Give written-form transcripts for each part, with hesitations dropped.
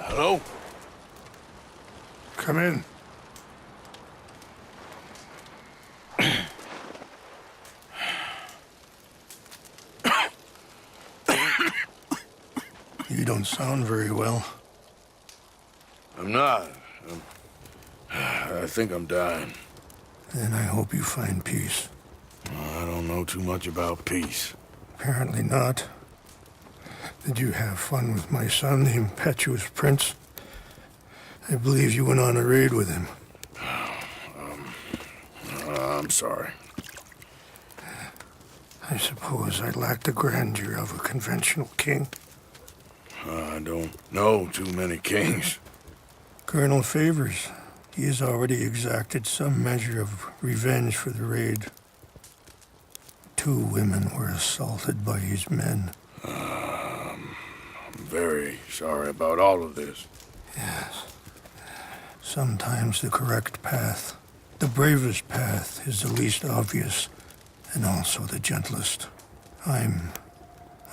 Hello? Come in. You don't sound very well. I'm not. I think I'm dying. Then I hope you find peace. I don't know too much about peace. Apparently not. Did you have fun with my son, the impetuous prince? I believe you went on a raid with him. I'm sorry. I suppose I lack the grandeur of a conventional king. I don't know too many kings. Colonel Favors, he has already exacted some measure of revenge for the raid. 2 women were assaulted by his men. I'm very sorry about all of this. Yes. Sometimes the correct path, the bravest path, is the least obvious, and also the gentlest. I'm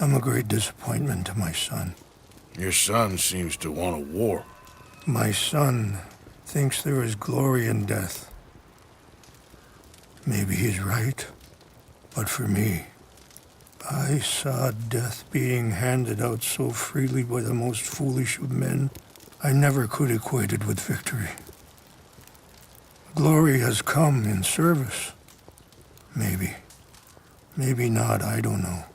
a great disappointment to my son. Your son seems to want a war. My son thinks there is glory in death. Maybe he's right, but for me, I saw death being handed out so freely by the most foolish of men, I never could equate it with victory. Glory has come in service. Maybe. Maybe not, I don't know.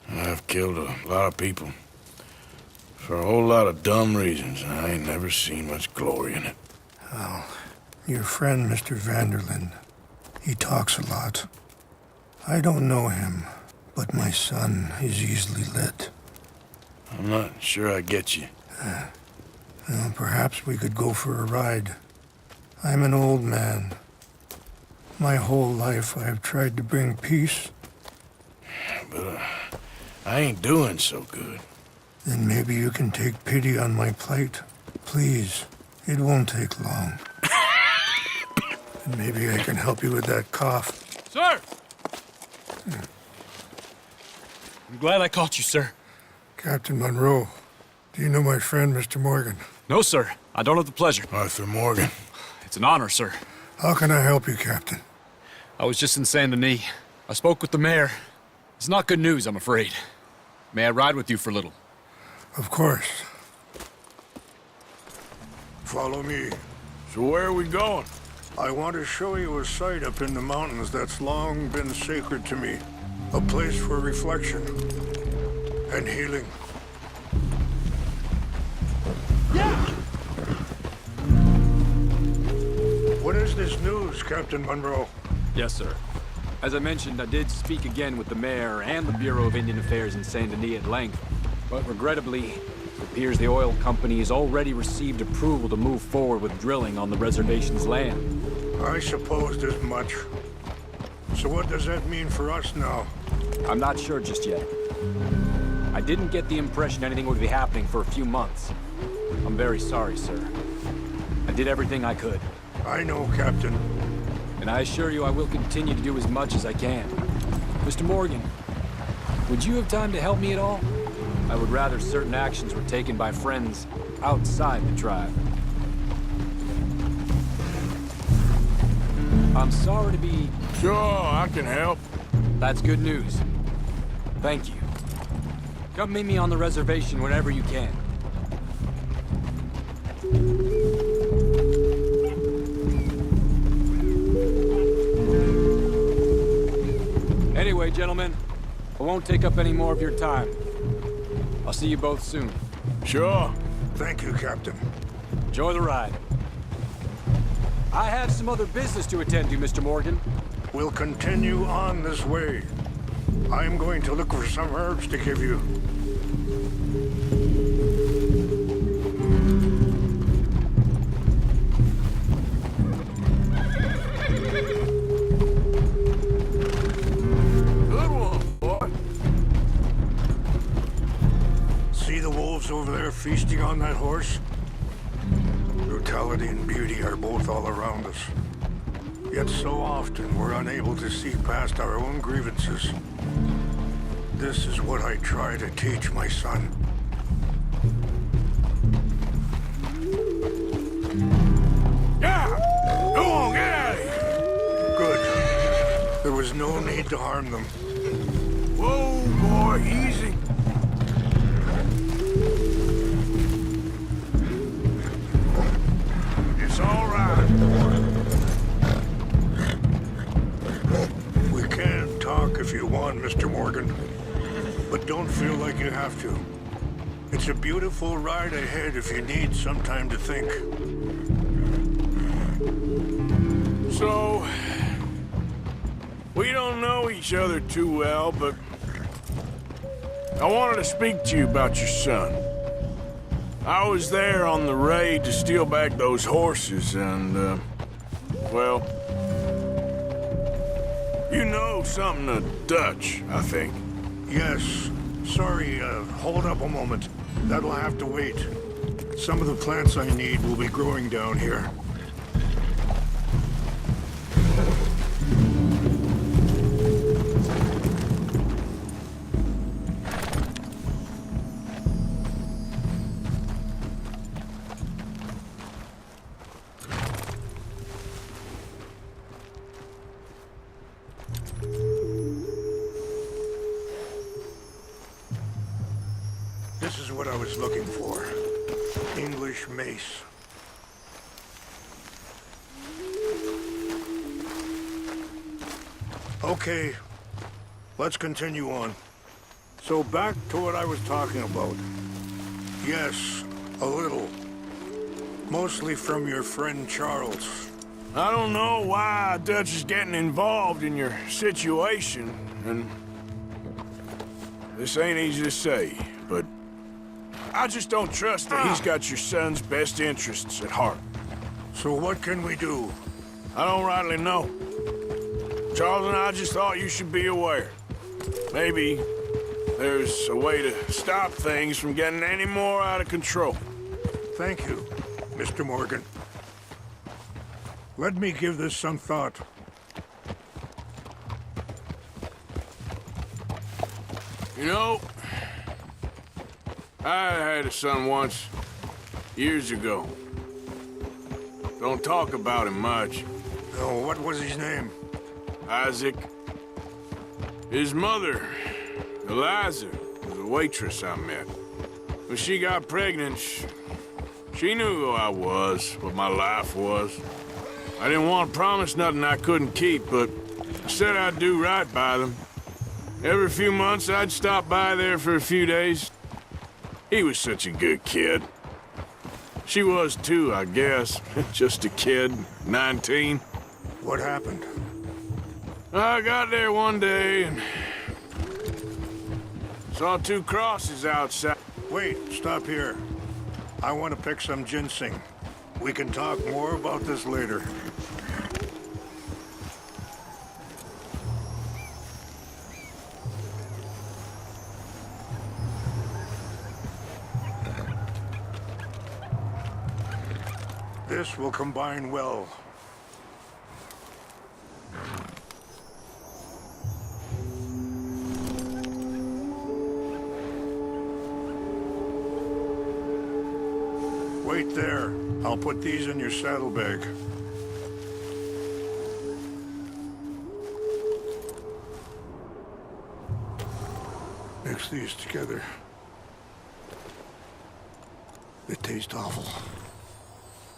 I've killed a lot of people. For a whole lot of dumb reasons, and I ain't never seen much glory in it. Well, your friend, Mr. Vanderlyn, he talks a lot. I don't know him, but my son is easily led. I'm not sure I get you. Well, perhaps we could go for a ride. I'm an old man. My whole life I have tried to bring peace. But I ain't doing so good. Then maybe you can take pity on my plight. Please, it won't take long. And maybe I can help you with that cough. Sir! I'm glad I caught you, sir. Captain Monroe, do you know my friend, Mr. Morgan? No, sir. I don't have the pleasure. Arthur Morgan. It's an honor, sir. How can I help you, Captain? I was just in Saint Denis. I spoke with the mayor. It's not good news, I'm afraid. May I ride with you for a little? Of course. Follow me. So where are we going? I want to show you a site up in the mountains that's long been sacred to me. A place for reflection and healing. What is this news, Captain Monroe? Yes, sir. As I mentioned, I did speak again with the mayor and the Bureau of Indian Affairs in Saint Denis at length. But regrettably, it appears the oil company has already received approval to move forward with drilling on the reservation's land. I supposed as much. So what does that mean for us now? I'm not sure just yet. I didn't get the impression anything would be happening for a few months. I'm very sorry, sir. I did everything I could. I know, Captain. And I assure you I will continue to do as much as I can. Mr. Morgan, would you have time to help me at all? I would rather certain actions were taken by friends outside the tribe. I'm sorry to be... Sure, I can help. That's good news. Thank you. Come meet me on the reservation whenever you can. Anyway, gentlemen, I won't take up any more of your time. I'll see you both soon. Sure. Thank you, Captain. Enjoy the ride. I have some other business to attend to, Mr. Morgan. We'll continue on this way. I'm going to look for some herbs to give you. Good one, boy. See the wolves over there feasting on that horse? Brutality and beauty are both all around us. Yet so often we're unable to see past our own grievances. This is what I try to teach my son. There's no need to harm them. Whoa, boy, easy. It's all right. We can talk if you want, Mr. Morgan. But don't feel like you have to. It's a beautiful ride ahead if you need some time to think. So, we don't know each other too well, but I wanted to speak to you about your son. I was there on the raid to steal back those horses, and, well, you know something of Dutch, I think. Yes. Sorry, hold up a moment. That'll have to wait. Some of the plants I need will be growing down here. This is what I was looking for. English mace. Okay, let's continue on. So back to what I was talking about. Yes, a little. Mostly from your friend Charles. I don't know why Dutch is getting involved in your situation, and this ain't easy to say, but I just don't trust that he's got your son's best interests at heart. So what can we do? I don't rightly know. Charles and I just thought you should be aware. Maybe there's a way to stop things from getting any more out of control. Thank you, Mr. Morgan. Let me give this some thought. You know, I had a son once, years ago. Don't talk about him much. Oh, what was his name? Isaac. His mother, Eliza, was a waitress I met. When she got pregnant, she knew who I was, what my life was. I didn't want to promise nothing I couldn't keep, but I said I'd do right by them. Every few months, I'd stop by there for a few days. He was such a good kid. She was too, I guess. Just a kid, 19. What happened? I got there one day and saw two crosses outside. Wait, stop here. I want to pick some ginseng. We can talk more about this later. This will combine well. Wait there. I'll put these in your saddlebag. Mix these together. They taste awful,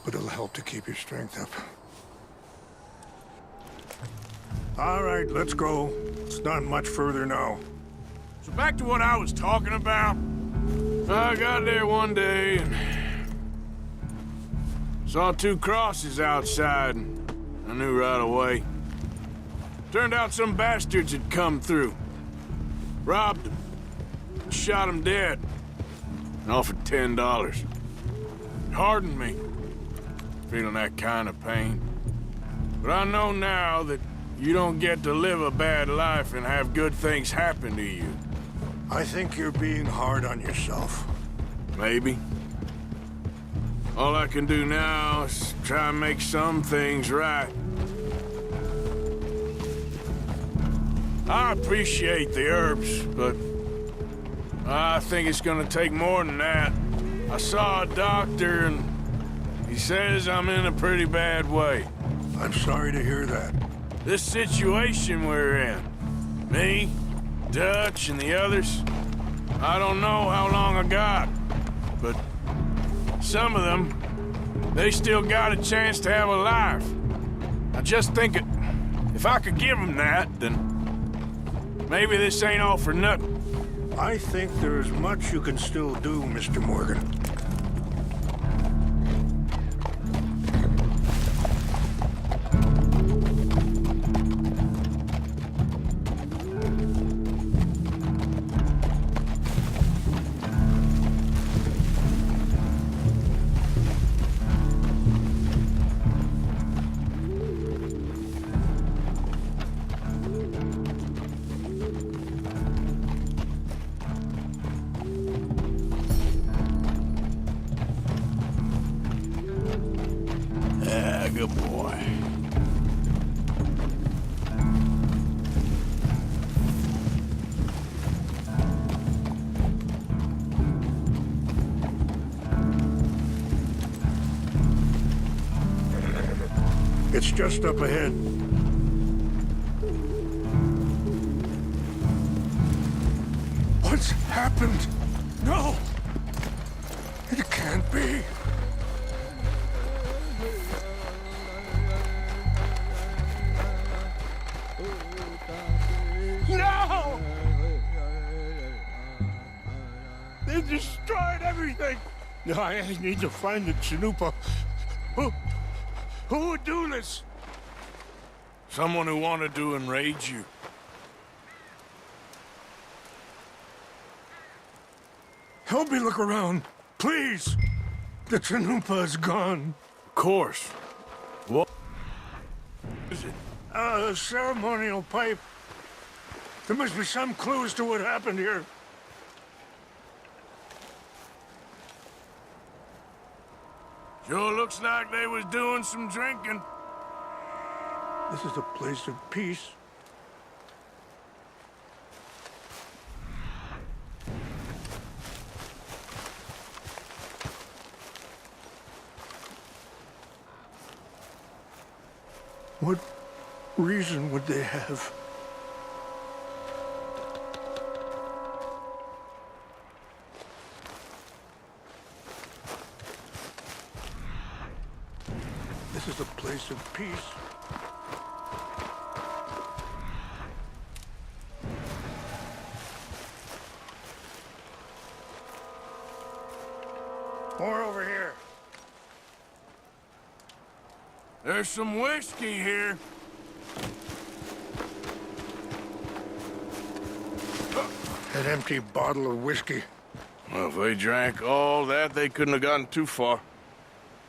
but it'll help to keep your strength up. All right, let's go. It's not much further now. So back to what I was talking about. I got there one day and saw two crosses outside, and I knew right away. Turned out some bastards had come through. Robbed them. Shot them dead. And offered $10. It hardened me, feeling that kind of pain. But I know now that you don't get to live a bad life and have good things happen to you. I think you're being hard on yourself. Maybe. All I can do now is try and make some things right. I appreciate the herbs, but I think it's gonna take more than that. I saw a doctor and he says I'm in a pretty bad way. I'm sorry to hear that. This situation we're in, me, Dutch, and the others, I don't know how long I got, but some of them, they still got a chance to have a life. I just think if I could give them that, then maybe this ain't all for nothing. I think there is much you can still do, Mr. Morgan. Good boy. It's just up ahead. What's happened? No! It can't be. No! They destroyed everything! I need to find the Chanupa. Who would do this? Someone who wanted to enrage you. Help me look around, please. The Chanupa is gone. Of course. What is it? A ceremonial pipe. There must be some clues to what happened here. Sure looks like they was doing some drinking. This is a place of peace. What reason would they have? This is a place of peace. More over here. There's some whiskey here. An empty bottle of whiskey. Well, if they drank all that, they couldn't have gotten too far.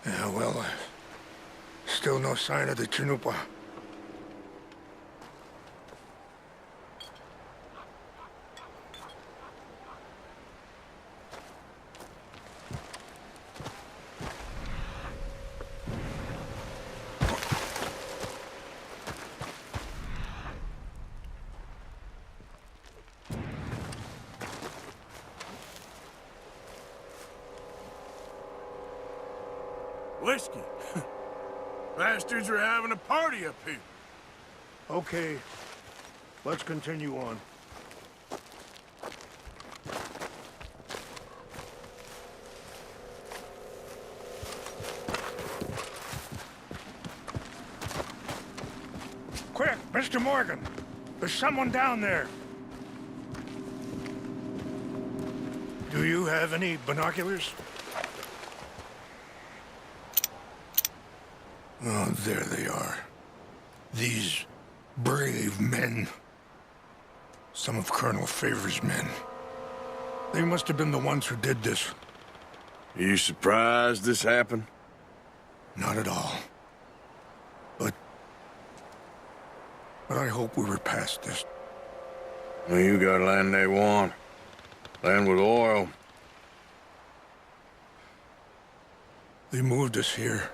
Yeah, well, still no sign of the Chanupa. Whiskey. Bastards are having a party up here. Okay, let's continue on. Quick, Mr. Morgan. There's someone down there. Do you have any binoculars? Oh, there they are. These brave men. Some of Colonel Favor's men. They must have been the ones who did this. Are you surprised this happened? Not at all. But I hope we were past this. Well, you got land they want. Land with oil. They moved us here.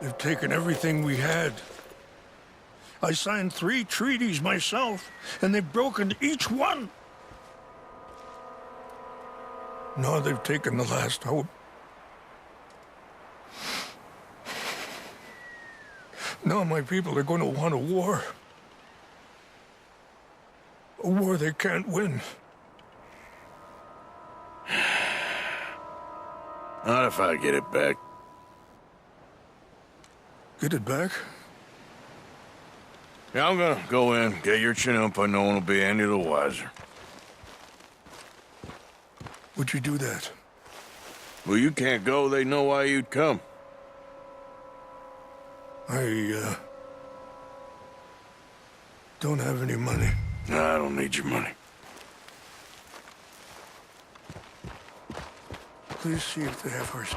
They've taken everything we had. I signed 3 treaties myself, and they've broken each one. Now they've taken the last hope. Now my people are going to want a war. A war they can't win. Not if I get it back. Get it back? Yeah, I'm gonna go in, get your Chinook, but no one will be any the wiser. Would you do that? Well, you can't go, they know why you'd come. I don't have any money. No, I don't need your money. Please see if they have horse.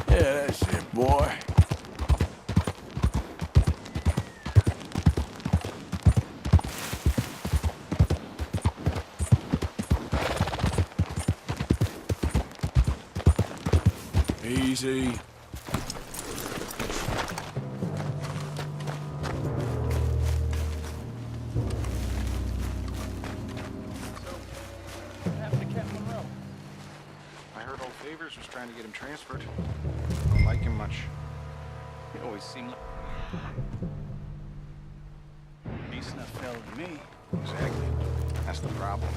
Yeah, that's it, boy. Easy. I heard old Favors was trying to get him transferred. Don't like him much. He always seemed like decent enough fella to me. Exactly. That's the problem.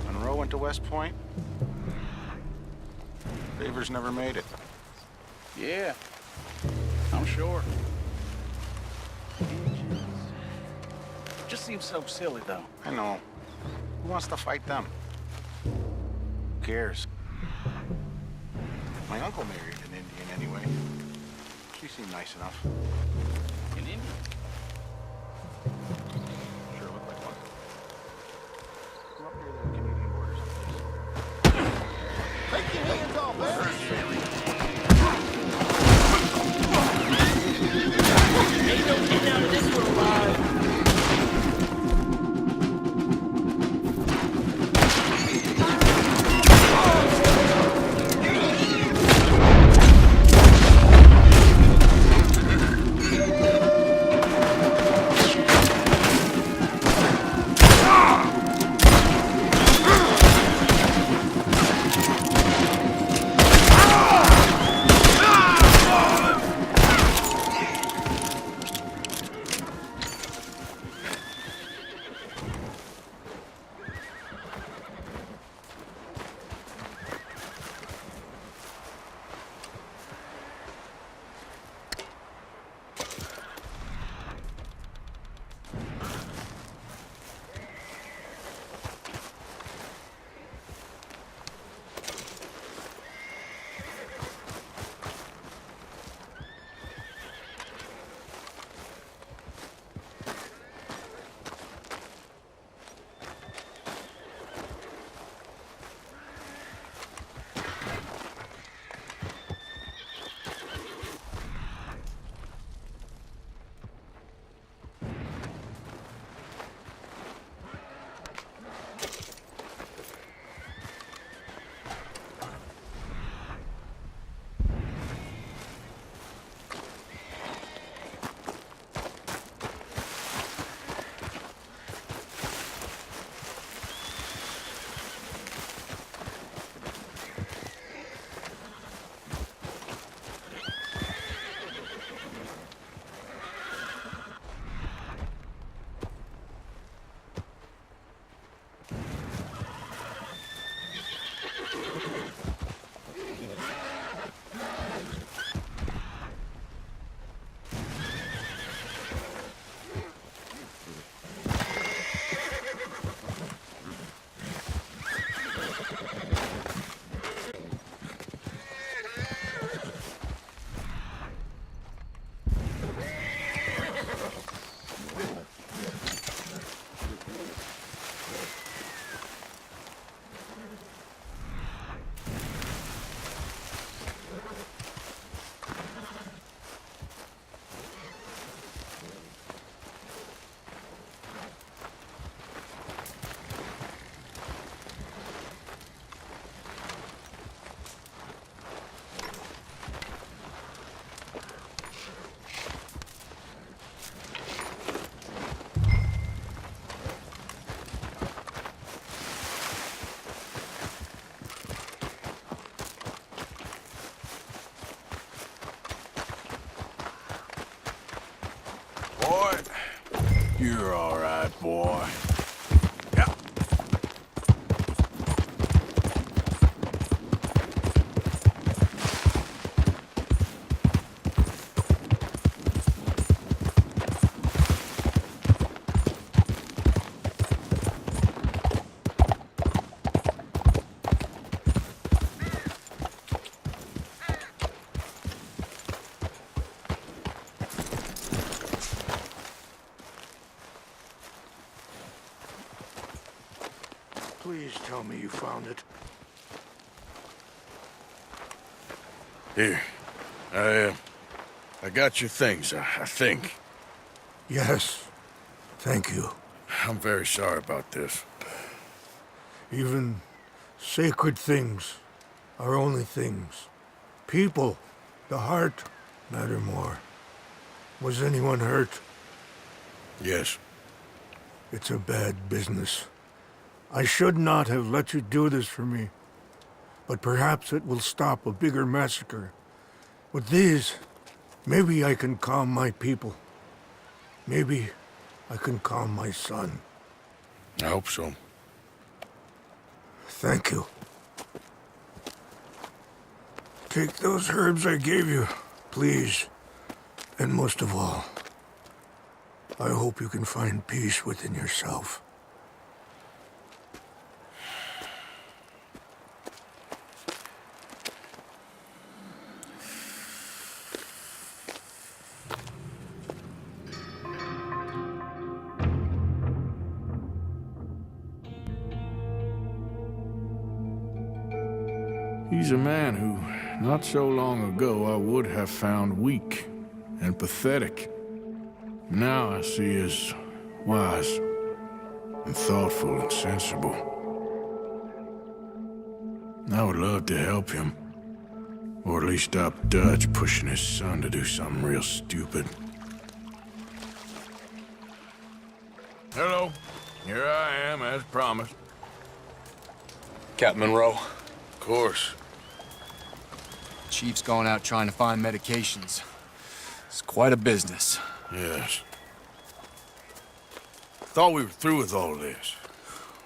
Monroe went to West Point. Favors never made it. Yeah, I'm sure. Just seems so silly, though. I know. Who wants to fight them? Who cares? My uncle married an Indian anyway. She seemed nice enough. In India. Sure looked like one. Come up near the Canadian border someplace. Take your hands off, man! Ain't no getting out of this one alive. You're all right, boy. Yeah. Please tell me you found it. Here. I got your things, I think. Yes. Thank you. I'm very sorry about this. Even sacred things are only things. People, the heart, matter more. Was anyone hurt? Yes. It's a bad business. I should not have let you do this for me. But perhaps it will stop a bigger massacre. With these, maybe I can calm my people. Maybe I can calm my son. I hope so. Thank you. Take those herbs I gave you, please. And most of all, I hope you can find peace within yourself. He's a man who, not so long ago, I would have found weak and pathetic. Now I see as wise and thoughtful and sensible. I would love to help him, or at least stop Dutch pushing his son to do something real stupid. Hello, here I am, as promised. Captain Monroe. Of course. Chief's going out trying to find medications. It's quite a business. Yes. Thought we were through with all this.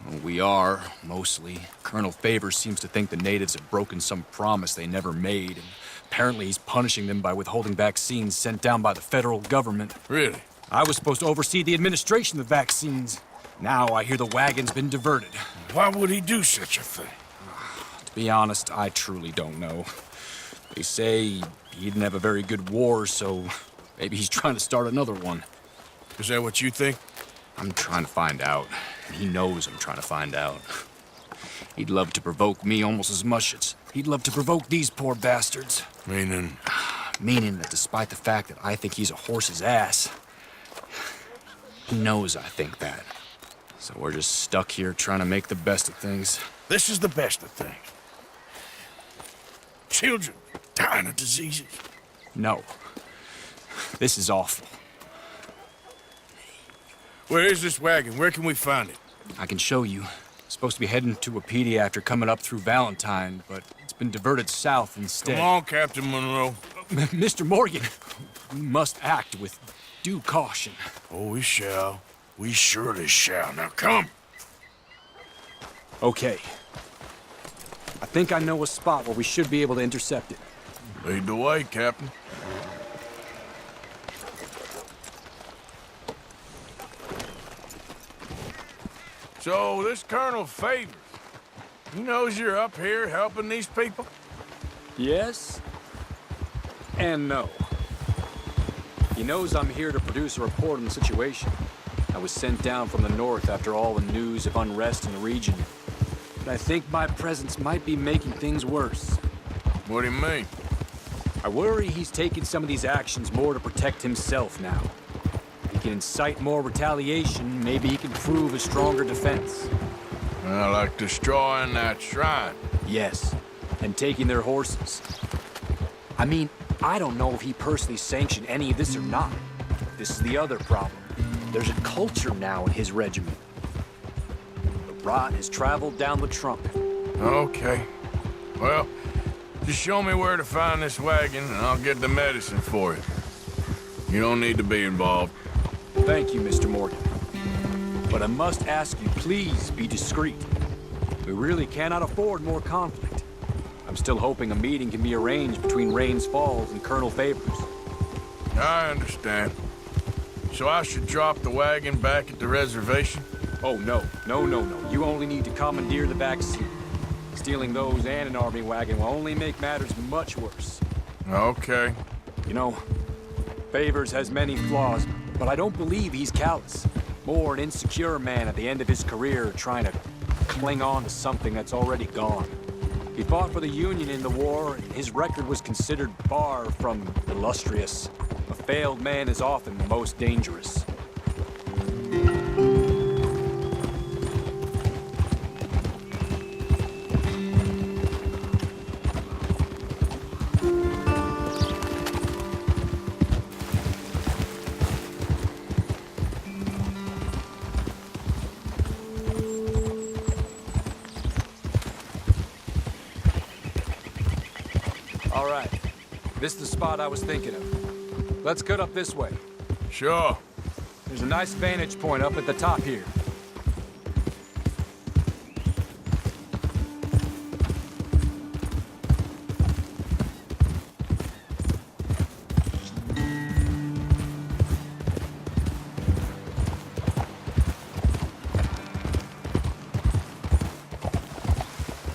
Well, we are, mostly. Colonel Favors seems to think the natives have broken some promise they never made, and apparently he's punishing them by withholding vaccines sent down by the federal government. Really? I was supposed to oversee the administration of vaccines. Now I hear the wagon's been diverted. Why would he do such a thing? To be honest, I truly don't know. They say he didn't have a very good war, so maybe he's trying to start another one. Is that what you think? I'm trying to find out. And he knows I'm trying to find out. He'd love to provoke me almost as much as he'd love to provoke these poor bastards. Meaning? Meaning that despite the fact that I think he's a horse's ass, he knows I think that. So we're just stuck here trying to make the best of things. This is the best of things. Children dying of diseases. No. This is awful. Where is this wagon? Where can we find it? I can show you. It's supposed to be heading to Wapiti after coming up through Valentine, but it's been diverted south instead. Come on, Captain Monroe. Mr. Morgan, we must act with due caution. Oh, we shall. We surely shall. Now come. Okay. I think I know a spot where we should be able to intercept it. Lead the way, Captain. So, this Colonel Favors, he knows you're up here helping these people? Yes and no. He knows I'm here to produce a report on the situation. I was sent down from the north after all the news of unrest in the region. But I think my presence might be making things worse. What do you mean? I worry he's taking some of these actions more to protect himself now. If he can incite more retaliation, maybe he can prove a stronger defense. Like destroying that shrine. Yes, and taking their horses. I mean, I don't know if he personally sanctioned any of this or not. This is the other problem. There's a culture now in his regiment. The rot has traveled down the trunk. Okay. Well, just show me where to find this wagon, and I'll get the medicine for you. You don't need to be involved. Thank you, Mr. Morgan. But I must ask you, please be discreet. We really cannot afford more conflict. I'm still hoping a meeting can be arranged between Rains Falls and Colonel Favors. I understand. So I should drop the wagon back at the reservation? Oh, no. No. You only need to commandeer the back seat. Stealing those and an army wagon will only make matters much worse. Okay. You know, Favors has many flaws, but I don't believe he's callous. More an insecure man at the end of his career trying to cling on to something that's already gone. He fought for the Union in the war, and his record was considered far from illustrious. A failed man is often the most dangerous. All right. This is the spot I was thinking of. Let's cut up this way. Sure. There's a nice vantage point up at the top here.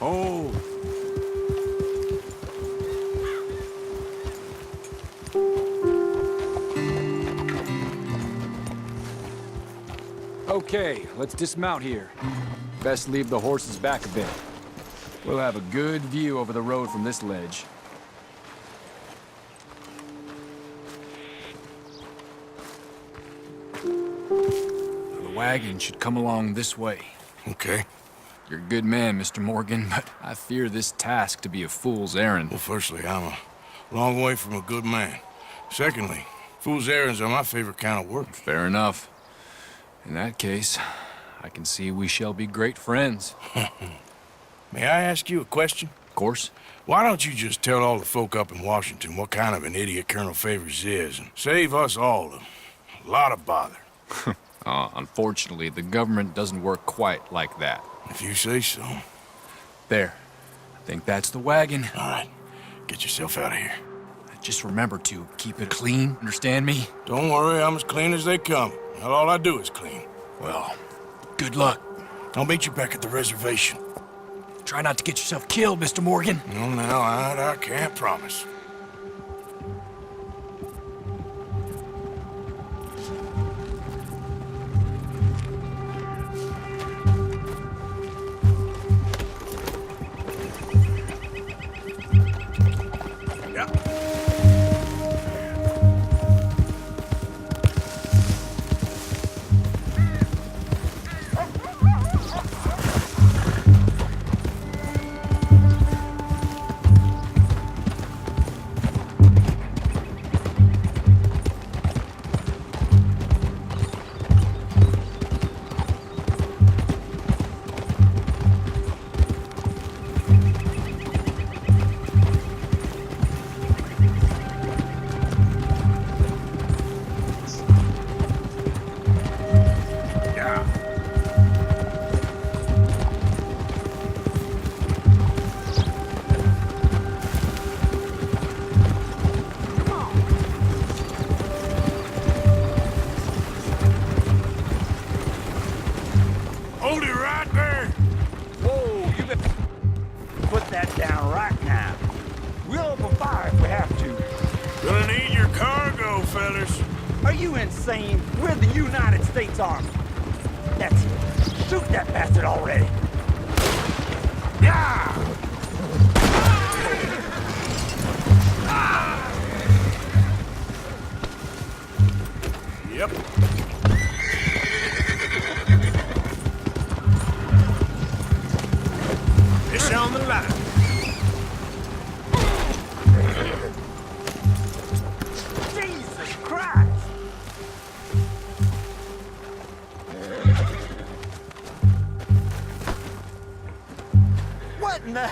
Oh. Okay, let's dismount here. Best leave the horses back a bit. We'll have a good view over the road from this ledge. The wagon should come along this way. Okay. You're a good man, Mr. Morgan, but I fear this task to be a fool's errand. Well, firstly, I'm a long way from a good man. Secondly, fool's errands are my favorite kind of work. Fair enough. In that case, I can see we shall be great friends. May I ask you a question? Of course. Why don't you just tell all the folk up in Washington what kind of an idiot Colonel Favors is and save us all a lot of bother? Unfortunately, the government doesn't work quite like that. If you say so. There. I think that's the wagon. All right. Get yourself out of here. Just remember to keep it clean, understand me? Don't worry, I'm as clean as they come. Not all I do is clean. Well, good luck. I'll meet you back at the reservation. Try not to get yourself killed, Mr. Morgan. No, now, I can't promise. Hold it right there. Whoa, you better put that down right now. We'll open fire if we have to. Gonna need your cargo, fellas. Are you insane? We're the United States Army. That's it. Shoot that bastard already. Yeah! Yep. It's on the line. Jesus Christ! What in the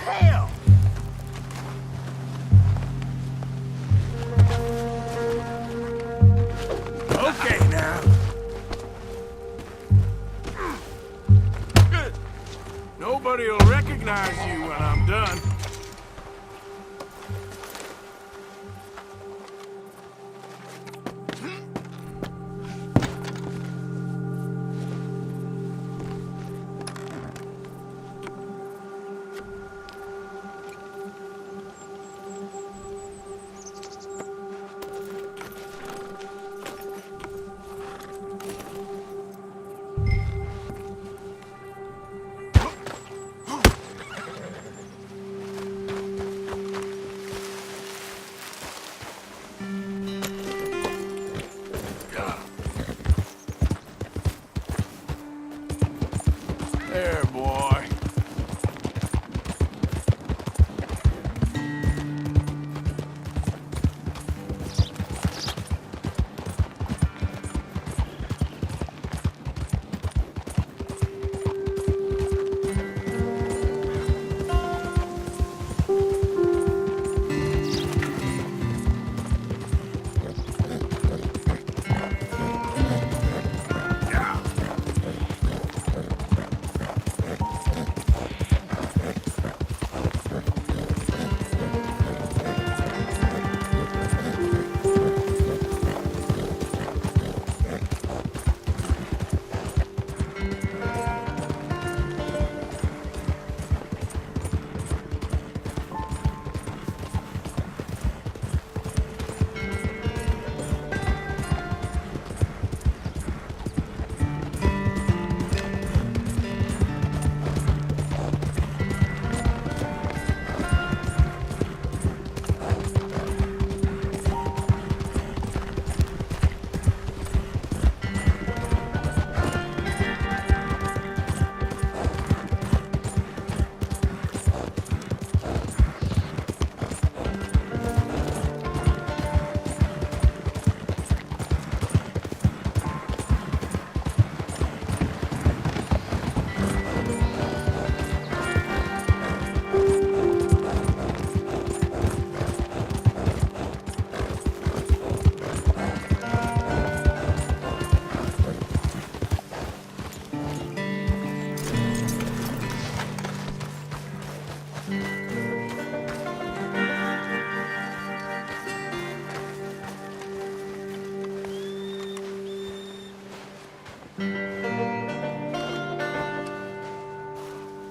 recognize you when I'm done. There, boy.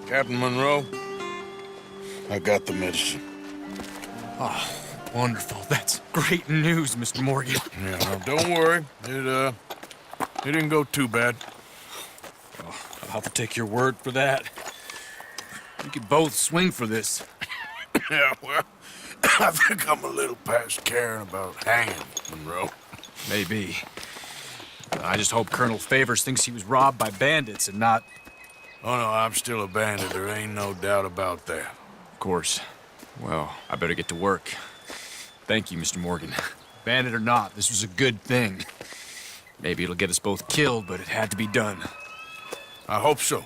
Captain Monroe, I got the medicine. Oh, wonderful. That's great news, Mr. Morgan. Yeah, now don't worry. It didn't go too bad. I'll have to take your word for that. We could both swing for this. Yeah, well, I think I'm a little past caring about hanging, Monroe. Maybe. I just hope Colonel Favors thinks he was robbed by bandits and not... Oh, no, I'm still a bandit. There ain't no doubt about that. Of course. Well, I better get to work. Thank you, Mr. Morgan. Bandit or not, this was a good thing. Maybe it'll get us both killed, but it had to be done. I hope so.